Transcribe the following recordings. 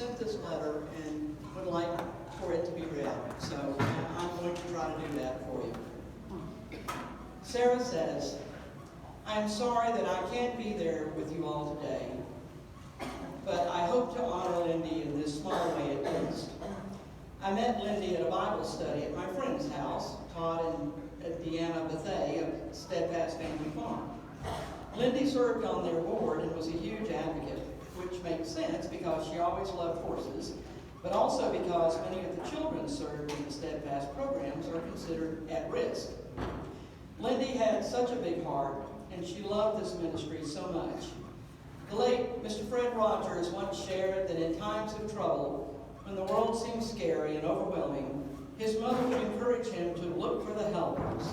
sent this letter and would like for it to be read. So I'm going to try to do that for you. Sarah says, I am sorry that I can't be there with you all today, but I hope to honor Lindy in this small way at least. I met Lindy at a Bible study at my friend's house, taught at Deanna Bethay of Steadfast Family Farm. Lindy served on their board and was a huge advocate, which makes sense because she always loved horses, but also because many of the children served in the Steadfast programs are considered at risk. Lindy had such a big heart, and she loved this ministry so much. The late Mr. Fred Rogers once shared that in times of trouble, when the world seemed scary and overwhelming, his mother would encourage him to look for the helpers.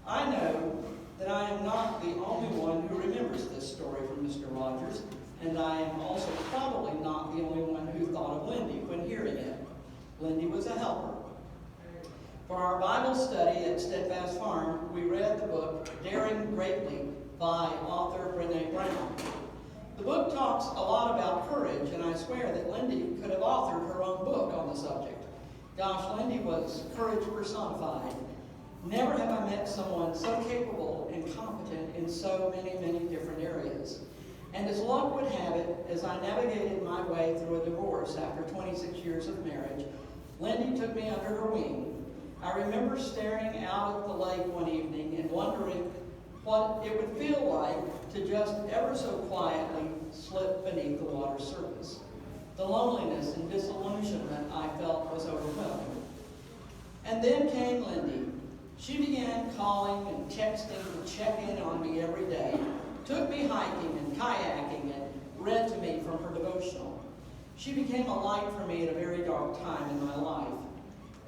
I know that I am not the only one who remembers this story from Mr. Rogers, and I am also probably not the only one who thought of Lindy when hearing it. Lindy was a helper. For our Bible study at Steadfast Farm, we read the book Daring Greatly by author Brene Brown. The book talks a lot about courage, and I swear that Lindy could have authored her own book on the subject. Gosh, Lindy was courage personified. Never have I met someone so capable and competent in so many, many different areas. And as luck would have it, as I navigated my way through a divorce after 26 years of marriage, Lindy took me under her wing. I remember staring out at the lake one evening and wondering what it would feel like to just ever so quietly slip beneath the water's surface. The loneliness and disillusionment I felt was overwhelming. And then came Lindy. She began calling and texting to check in on me every day, took me hiking and kayaking, and read to me from her devotional. She became a light for me at a very dark time in my life.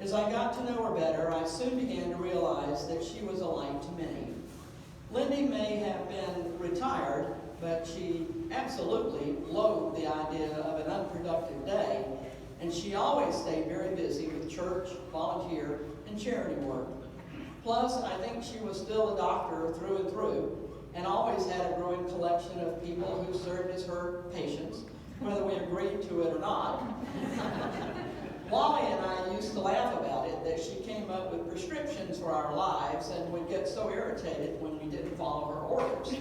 As I got to know her better, I soon began to realize that she was a light to many. Lindy may have been retired, but she absolutely loathed the idea of an unproductive day, and she always stayed very busy with church, volunteer, and charity work. Plus, I think she was still a doctor through and through, and always had a growing collection of people who served as her patients, whether we agreed to it or not. Wally and I used to laugh about it, that she came up with prescriptions for our lives and would get so irritated when we didn't follow her orders.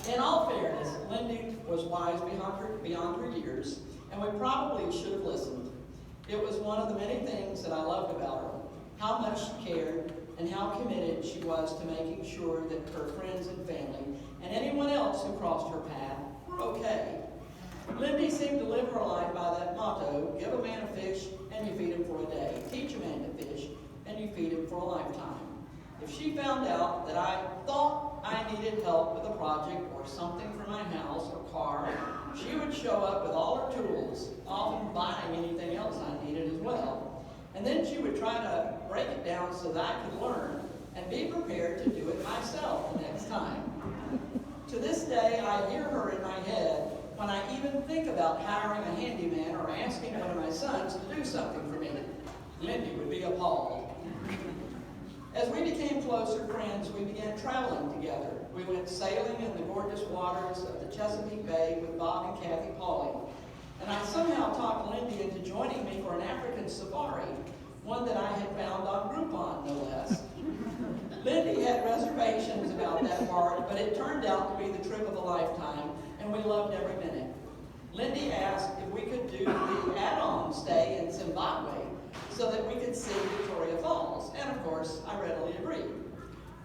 In all fairness, Lindy was wise beyond her years, and we probably should have listened. It was one of the many things that I loved about her, how much she cared and how committed she was to making sure that her friends and family and anyone else who crossed her path were okay. Lindy seemed to live her life by that motto, give a man a fish and you feed him for a day. Teach a man to fish and you feed him for a lifetime. If she found out that I thought I needed help with a project or something for my house or car, she would show up with all her tools, often buying anything else I needed as well. And then she would try to break it down so that I could learn and be prepared to do it myself the next time. To this day, I hear her in my head when I even think about hiring a handyman or asking one of my sons to do something for me. Lindy would be appalled. As we became closer friends, we began traveling together. We went sailing in the gorgeous waters of the Chesapeake Bay with Bob and Kathy Pauling. And I somehow talked Lindy into joining me for an African safari, one that I had found on Groupon, no less. Lindy had reservations about that part, but it turned out to be the trip of a lifetime, and we loved every minute. Lindy asked if we could do the add-on stay in Zimbabwe so that we could see Victoria Falls, and of course, I readily agreed.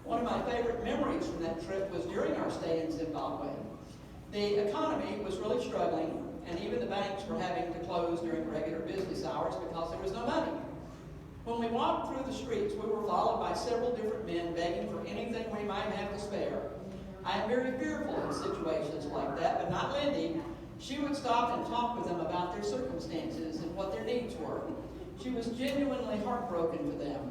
One of my favorite memories from that trip was during our stay in Zimbabwe. The economy was really struggling, and even the banks were having to close during regular business hours because there was no money. When we walked through the streets, we were followed by several different men begging for anything we might have to spare. I am very fearful in situations like that, but not Lindy. She would stop and talk with them about their circumstances and what their needs were. She was genuinely heartbroken for them.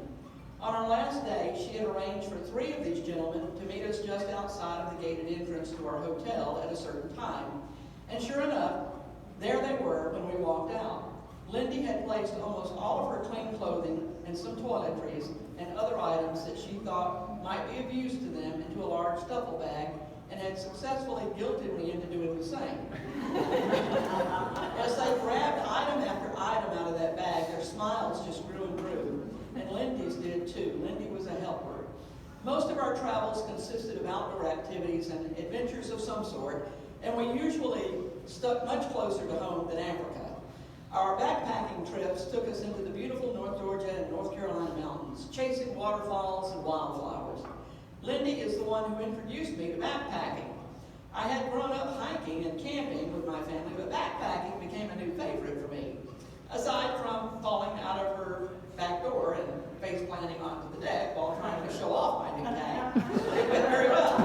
On our last day, she had arranged for 3 of these gentlemen to meet us just outside of the gated entrance to our hotel at a certain time. And sure enough, there they were when we walked out. Lindy had placed almost all of her clean clothing and some toiletries and other items that she thought might be of use to them into a large duffel bag and had successfully guilted me into doing the same. As they grabbed item after item out of that bag, their smiles just grew and grew, and Lindy's did too. Lindy was a helper. Most of our travels consisted of outdoor activities and adventures of some sort, and we usually stuck much closer to home than Africa. Our backpacking trips took us into the beautiful North Georgia and North Carolina mountains, chasing waterfalls and wildflowers. Lindy is the one who introduced me to backpacking. I had grown up hiking and camping with my family, but backpacking became a new favorite for me. Aside from falling out of her back door and face planting onto the deck while trying to show off my new bag, it went very well.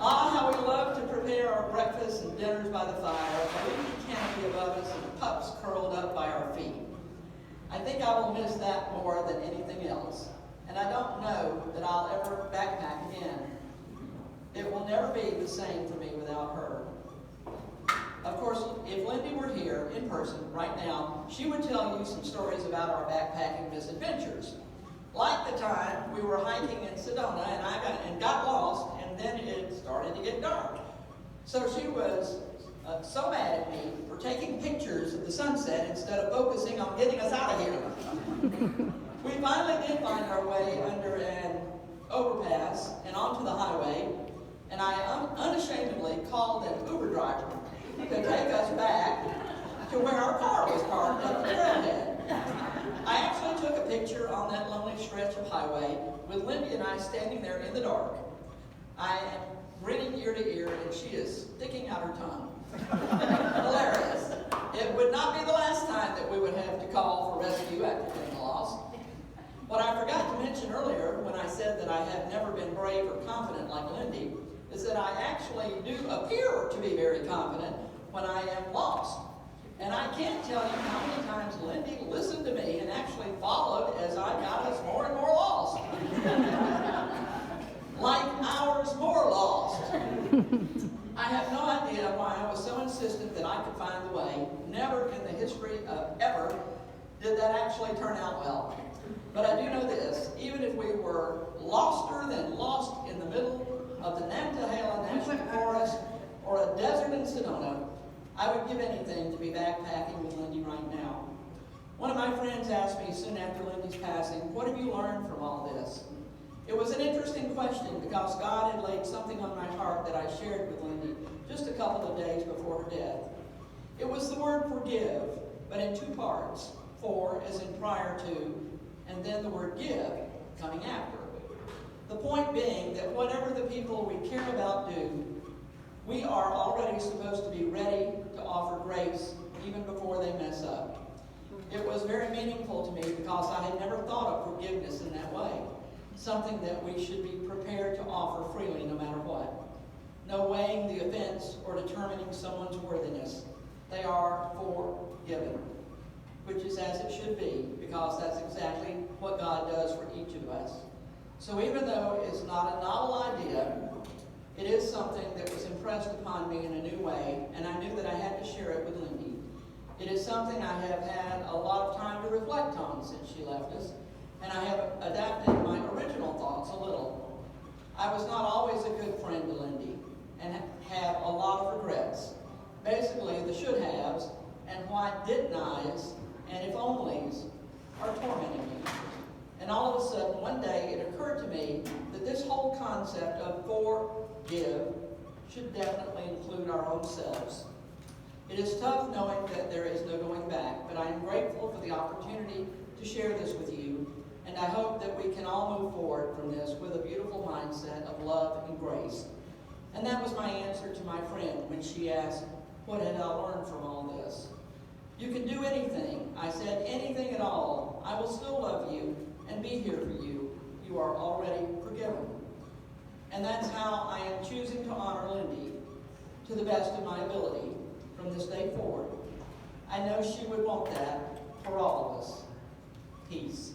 Ah, how we loved to prepare our breakfasts and dinners by the fire, a leafy canopy above us and pups curled up by our feet. I think I will miss that more than anything else, and I don't know that I'll ever backpack again. It will never be the same for me without her. Of course, if Lindy were here in person right now, she would tell you some stories about our backpacking misadventures. Like the time we were hiking in Sedona and I got lost, and then it started to get dark. So she was so mad at me for taking pictures of the sunset instead of focusing on getting us out of here. We finally did find our way under an overpass and onto the highway, and I unashamedly called an Uber driver to take us back to where our car was parked at the trailhead. I actually took a picture on that lonely stretch of highway with Lindy and I standing there in the dark. I am grinning ear to ear, and she is sticking out her tongue. Hilarious. It would not be the last time that we would have to call for rescue after getting lost. What I forgot to mention earlier when I said that I have never been brave or confident like Lindy is that I actually do appear to be very confident when I am lost. And I can't tell you how many times Lindy listened to me and actually followed as I got us more and more lost. Like hours more lost. I have no idea why I was so insistent that I could find the way. Never in the history of ever did that actually turn out well. But I do know this, even if we were loster than lost in the middle of the Nantahala National Forest or a desert in Sedona, I would give anything to be backpacking with Lindy right now. One of my friends asked me soon after Lindy's passing, "What have you learned from all this?" It was an interesting question because God had laid something on my heart that I shared with Lindy just a couple of days before her death. It was the word forgive, but in two parts. For as in prior to, and then the word give coming after. The point being that whatever the people we care about do, we are already supposed to be ready to offer grace even before they mess up. It was very meaningful to me because I had never thought of forgiveness in that way. Something that we should be prepared to offer freely no matter what. No weighing the offense or determining someone's worthiness. They are forgiven, which is as it should be, because that's exactly what God does for each of us. So even though it's not a novel idea, it is something that was impressed upon me in a new way, and I knew that I had to share it with Lindy. It is something I have had a lot of time to reflect on since she left us, and I have adapted my original thoughts a little. I was not always a good friend to Lindy, and have a lot of regrets. Basically, the should-haves and why didn't-I's and if onlys are tormenting me. And all of a sudden, one day, it occurred to me that this whole concept of forgive should definitely include our own selves. It is tough knowing that there is no going back, but I am grateful for the opportunity to share this with you, and I hope that we can all move forward from this with a beautiful mindset of love and grace. And that was my answer to my friend when she asked, what had I learned from all this? You can do anything. I said, anything at all. I will still love you and be here for you. You are already forgiven. And that's how I am choosing to honor Lindy to the best of my ability from this day forward. I know she would want that for all of us. Peace.